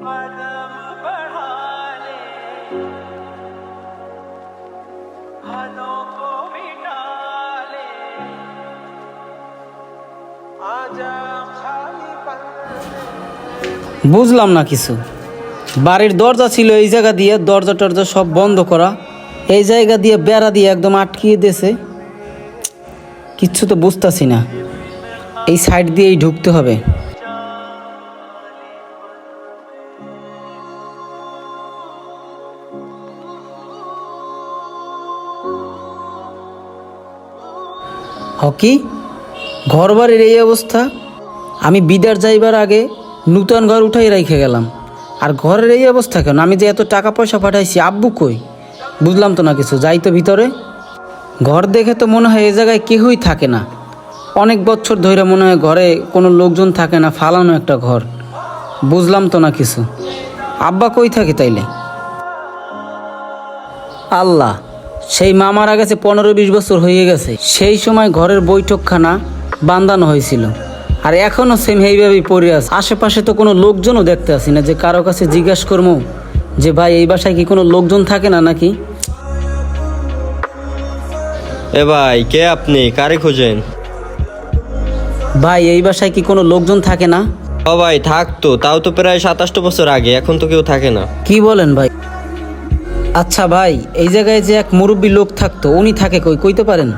বুঝলাম না কিছু। বাড়ির দরজা ছিল এই জায়গা দিয়ে, দরজা টরজা সব বন্ধ করা, এই জায়গা দিয়ে বেড়া দিয়ে একদম আটকিয়ে দিয়েছে। কিচ্ছু তো বুঝতেছি না, এই সাইড দিয়েই ঢুকতে হবে। হকি ঘর বাড়ির এই অবস্থা। আমি বিদার যাইবার আগে নূতন ঘর উঠাই রেখে গেলাম, আর ঘরের এই অবস্থা কেন? আমি যে এত টাকা পয়সা পাঠাইছি, আব্বু কই? বুঝলাম তো না কিছু। যাই তো ভিতরে। ঘর দেখে তো মনে হয় এই জায়গায় কেউই থাকে না। অনেক বছর ধরে মনে হয় ঘরে কোনো লোকজন থাকে না, ফালানো একটা ঘর। বুঝলাম তো না কিছু। আব্বা কই থাকে তাইলে? আল্লাহ, সেই মা মারা গেছে 15-20 বছর হয়ে গেছে। সেই সময় ঘরের বৈঠকখানা বান্ধানো হয়েছিল, আর এখনও সেম এইভাবেই পড়ে আছে। আশেপাশে তো কোনো লোকজনও দেখতে আসি না যে কারো কাছে জিজ্ঞাসা করবো যে ভাই এই বাসায় কি কোনো লোকজন থাকে না নাকি? এ ভাই, কে আপনি? কারে খোঁজেন? ভাই এই বাসায় কি কোনো লোকজন থাকে না? ও ভাই, থাকতো, তাও তো প্রায় 27 বছর আগে। এখন তো কেউ থাকে না। কি বলেন ভাই? আচ্ছা ভাই, এই জায়গায় যে এক মুরব্বী লোক থাকতো, উনি থাকে কই? কইতে পারেন?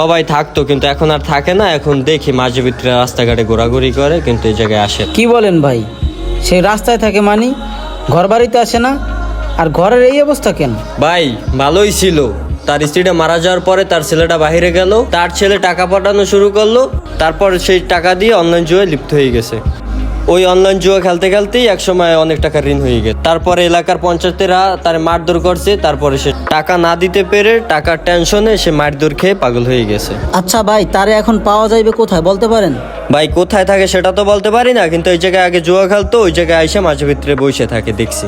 ও ভাই, থাকতো, কিন্তু এখন আর থাকে না। এখন দেখি মাঝে ভিতরে রাস্তাঘাটে ঘোরাঘুরি করে, কিন্তু এই জায়গায় আসে। কি বলেন ভাই? সে রাস্তায় থাকে মানে ঘর বাড়িতে আসে না? আর ঘরের এই অবস্থা কেন? ভাই ভালোই ছিল, তার স্ত্রীটা মারা যাওয়ার পরে তার ছেলেটা বাইরে গেল, তার ছেলে টাকা পাঠানো শুরু করলো, তারপর সেই টাকা দিয়ে অনলাইন জুয়ায় লিপ্ত হয়ে গেছে। ওই অনলাইন জুয়া খেলতে খেলতেই একসময় অনেক টাকা ঋণ হয়ে গেছে। তারপরে এলাকার পঞ্চায়েতেরা তার মারধর করছে। তারপরে সে টাকা না দিতে পেরে টাকার টেনশনে সে মারধর খেয়ে পাগল হয়ে গেছে। আচ্ছা ভাই, তারে এখন পাওয়া যাইবে কোথায় বলতে পারেন? ভাই কোথায় থাকে সেটা তো বলতে পারি না, কিন্তু ওই জায়গায় আগে জুয়া খেলতো, ওই জায়গায় এসে মাঝে ভিতরে বসে থাকে দেখছি।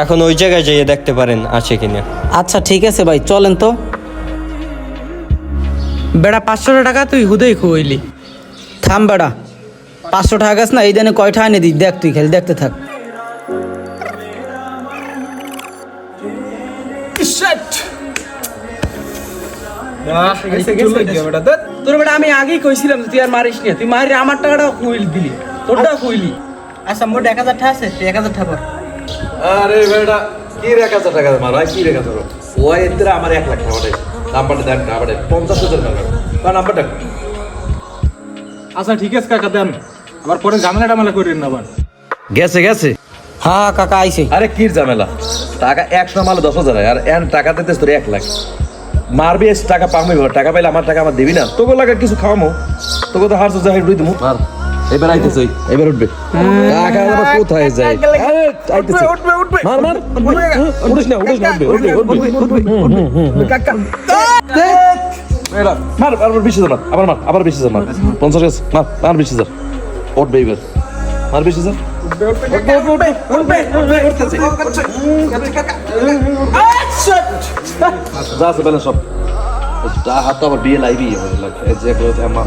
এখন ওই জায়গায় যেয়ে দেখতে পারেন আছে কিনা। আচ্ছা ঠিক আছে ভাই, চলেন তো। বেড়া 500 টাকা তুই হুদেই খুইলি। থাম বেড়া, 500 টাকা গাছ না, এই দানে কয়টা এনে দিই দেখ, তুই খালি দেখতে থাক। তোর বেটা আমি আগেই কইছিলাম তুই আর মারিস না, তুই মারি আমার টাকাটা খুইল দিলি, তোরটা খুইলি। আচ্ছা মোট 1000 টাকা আছে, তুই 1000 টাকা কর। আরে বেটা, কি রেখা টাকা মারা, কি রেখা ধরো? ওই এতে আমার 1 লাখ টাকা পাঠাই। নাম্বারটা দেন, নাম্বারটা 50,000 টাকা। তার নাম্বারটা। আচ্ছা ঠিক আছে কাকা, দেন। আবার পরে ঝামেলা টামেলা করেন না আবার। গেছে গেছে। হ্যাঁ কাকা আইছে। আরে কি ঝামেলা? টাকা 100 মালে 10,000, আর এন টাকা দিতেছ তোর 1 লাখ। মারবি এস টাকা পামই, টাকা পাইলে আমার টাকা আমার দিবি না? তোকে লাগা কিছু খাওয়ামো, তোকে তো হারছো যাই রুই দিমু। মার, এবার আইতেছে, এবার উঠবে। টাকা আবার কোথায় যায়? আরে আইতেছে, উঠবে উঠবে, মার মার, উঠিস না উঠিস না, উঠবে উঠবে উঠবে কাকা। মার আবার 20,000 মার, আবার মার, আবার 20,000 মার। 50 গেছে, মার মার 20,000। উঠবে এবার, মার 20,000। যা আছে ব্যালেন্স সব। হাত তো আবার বিয়ে লাইবি যে আমার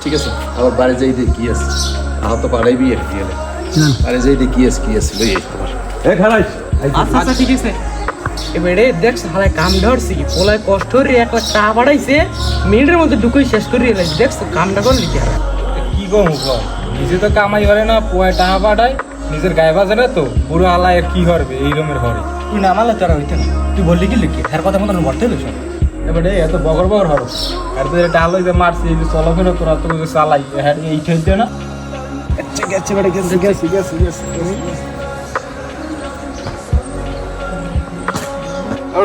ঠিক আছে। আবার বাড়ি যাই দিয়ে কি আছে, হাত তো পাড়াইবি আর কি হলে বাড়ি যাই দিয়ে কি আছে, কি আছে লই তোমার। আচ্ছা আচ্ছা ঠিক আছে। এবারে দেখ সারা কাম ধরছি কি পোলায় কষ্ট রে 1 লাখ টাকা বাড়াইছে, মিনিটের মধ্যে ঢুকুই শেষ করে এলাই। দেখছ কামটা করলি কি? কি কম নিজে তো কামাই করে না, পোয়ায় টাকা পাঠায়, নিজের গায়ে বাজে না তো পুরো আলায় আর কি করবে এই রকমের ঘরে। তুই না মারলে তোরা হইতে না, তুই বললি কি লিখি তার কথা মতন ভরতে হলো সব। এবারে এত বগর বগর হরো, আর তো এটা আলোয় যে মারছি, এই যে চলাফেরা তোরা তো যে চালাই, হ্যাঁ এই ঠেলতে না। গেছে বেড়ে গেছে গেছে গেছে গেছে।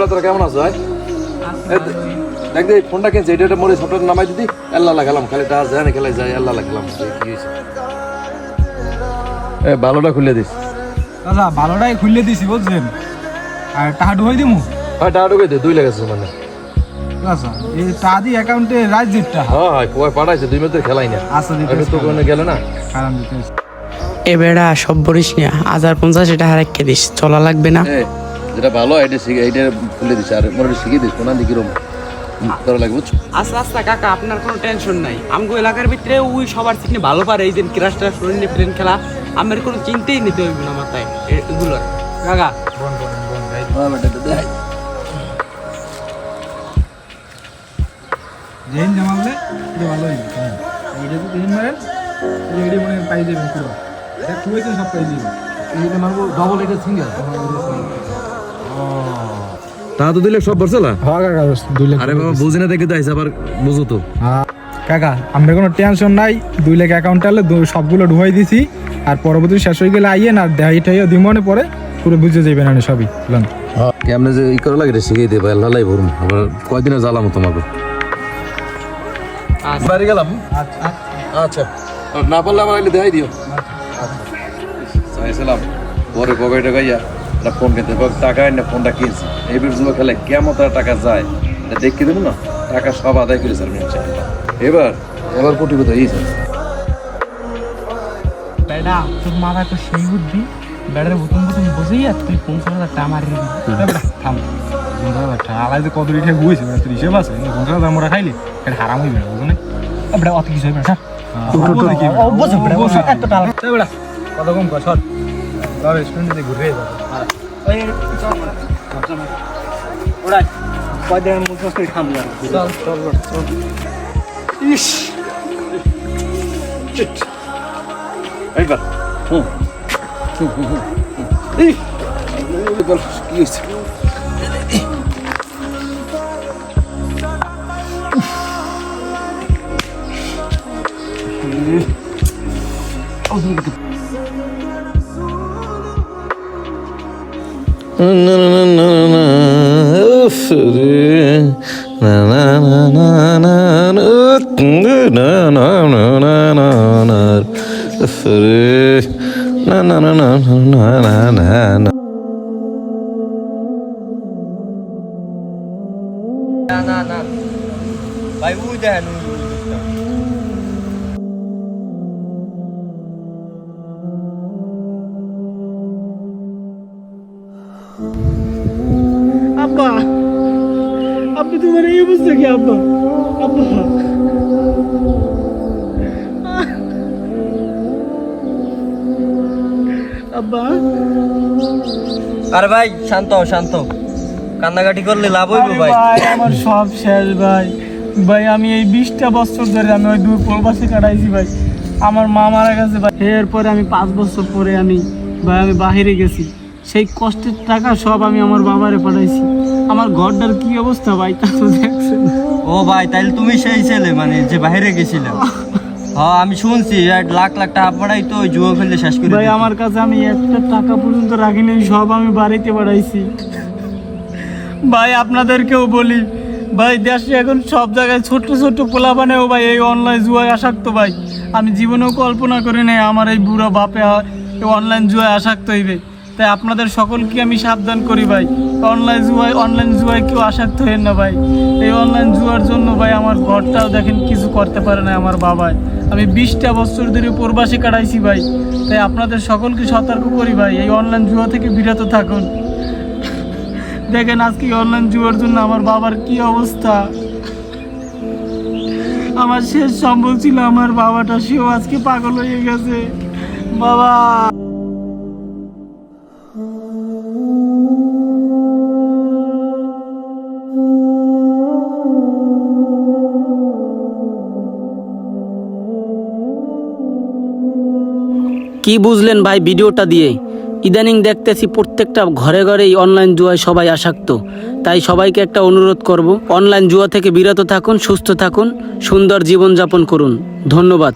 তোরা কেমন আছো? দেখ দে ফোনটা কিনছে, এটা মরে সফটওয়্যার নামাই দিদি। আল্লাহ খেলাম, খালি টাকা যায় না, খেলায় যায়। আল্লাহ খেলাম, কি হয়েছে? ভালোটা খুলে দিস। দাদা ভালোটাই খুললে দিছি বুঝছেন, আর টাকা ঢুকাই দিমু। হ্যাঁ টাকা ঢুকে দে, 2 লাখ আছে মানে। আচ্ছা এই টাকা দিয়ে অ্যাকাউন্টে রাজজিৎটা। হ্যাঁ হ্যাঁ, পাঠাইছে 2 মিনিটের খেলাই না। আচ্ছা দিতে তো কোনো গেল না। কারণ দিতে এ বেড়া সব বলিস না, 1050 টাকা রেখে দিস, চলা লাগবে না। যেটা ভালো এটা শিখে এটা খুলে দিস আর মনে শিখিয়ে দিস কোনা দিকে রকম করা লাগবে বুঝছো? আচ্ছা আচ্ছা কাকা, আপনার কোনো টেনশন নাই। আমগো এলাকার ভিতরে ওই সবার থেকে ভালো পারে এই যে ক্রাশ ট্রাশ প্লেন খেলা। আমার কোনো চিন্তাই নিতে হইব না মাথায় এগুলোর। কাকা জেন জামালে যে ভালো হইবে। এইটা তো তিন মারেন, এইটা মনে পাই যাবেন পুরো। এটা খুঁজে সব পাই যাবেন। এইটা মারবো ডবল এটা সিঙ্গেল। তা তো দিলে সব বলছলা? হ্যাঁ কাকা 2 লাখ। আরে বাবা বুঝি না দেখে তো আইছে আবার বুঝো তো। হ্যাঁ কাকা, আমরা কোনো টেনশন নাই। 2 লাখ অ্যাকাউন্টে সবগুলো ঢুকাই দিছি। আর পরবর্তী শেষ হয়ে গেলে আইয়ে না দেখাইটাইও দিমনে পরে পুরো বুঝে যাবেন না সবই। বলেন কেমনে যে ই করা লাগে রে শিখিয়ে দেবে আল্লাহ লাই ভরুম। আবার কয়দিনে জ্বালাম তোমাকে। বাড়ি গেলাম। আচ্ছা না পারলে আমার আইলে দেখাই দিও। চাইছিলাম পরে পকেটে গাইয়া একটা ফোন কিনতে, টাকা না ফোনটা কিনছি। এই বিরজুয়া খেলে কেমন তার টাকা যায় দেখে দেবো না, টাকা সব আদায় করেছে আমি। এবার কোটিপতি হয়েছে। বেড়া তোর মাথা তো সেই বুদ্ধি, বেড়ার বুতুম বুতুম বসেই আর তুই 50,000 টাকা মারি থাম। 50,000 আলাই যে কত রিঠে গুইছে মানে তোর হিসেব আছে? 50,000 মোরা খাইলে এটা হারাম হইবে না, বুঝো না? বেড়া অত কিছু হইবে না। কত কম কর সর। তবে স্টুডেন্টে ঘুরে যাবে। ওরা কয়দিন মুখ করে খামলা। চল চল চল। ইস এইবার কি হয়েছে? না ভাই ওই দেখেন আব্বা, আপনি তোমার এই অবস্থা কি আব্বা? আব্বা আব্বা। আরে ভাই শান্ত হও, শান্ত। কান্নাকাটি করলে লাভ হইব ভাই। আমার সব শেষ ভাই। ভাই আমি এই 20টা বছর ধরে আমি ওই 2 প্রবাসী কাটাইছি ভাই। আমার মা মারা গেছে ভাই, এরপরে আমি 5 বছর পরে আমি বাহিরে গেছি। সেই কষ্টের টাকা সব আমি আমার বাবারে পাঠাইছি। আমার ঘরটার কি অবস্থা ভাই তা তো দেখছেন। ও ভাই তাইলে তুমি সেই ছেলে মানে যে বাইরে গেছিলে? হ্যাঁ আমি শুনছি লাখ লাখ টাকা পড়াই তো ওই জুয়া খেললে শেষ করে ভাই দিত। আমার কাছে আমি একটা টাকা পর্যন্ত রাখিনি, সব আমি বাড়িতে পাঠাইছি। ভাই আপনাদেরকেও বলি ভাই, দেশে এখন সব জায়গায় ছোট ছোট পোলাপানেও ভাই এই অনলাইন জুয়ায় আসক্ত ভাই। আমি জীবনেও কল্পনা করি নাই আমার এই বুড়ো বাপে এই অনলাইন জুয়ায় আসক্ত হইবে। তাই আপনাদের সকলকে আমি সাবধান করি ভাই, অনলাইন জুয়ায় কেউ আসক্ত হইেন না ভাই। এই অনলাইন জুয়ার জন্য ভাই আমার ঘরটাও দেখেন কিছু করতে পারে না আমার বাবাই। আমি 20টা বছর ধরে প্রবাসী কাটাইছি ভাই। তাই আপনাদের সকলকে সতর্ক করি ভাই, এই অনলাইন জুয়া থেকে বিরত থাকুন। দেখেন আজকে অনলাইন জুয়ার জন্য আমার বাবার কি অবস্থা। আমার শেষ সম্বল ছিল আমার বাবাটা, সেও আজকে পাগল হয়ে গেছে বাবা। কি বুঝলেন ভাই ভিডিওটা দিয়ে? ইদানিং দেখতেছি প্রত্যেকটা ঘরে ঘরে এই অনলাইন জুয়ায় সবাই আসক্ত। তাই সবাইকে একটা অনুরোধ করব, অনলাইন জুয়া থেকে বিরত থাকুন, সুস্থ থাকুন, সুন্দর জীবনযাপন করুন। ধন্যবাদ।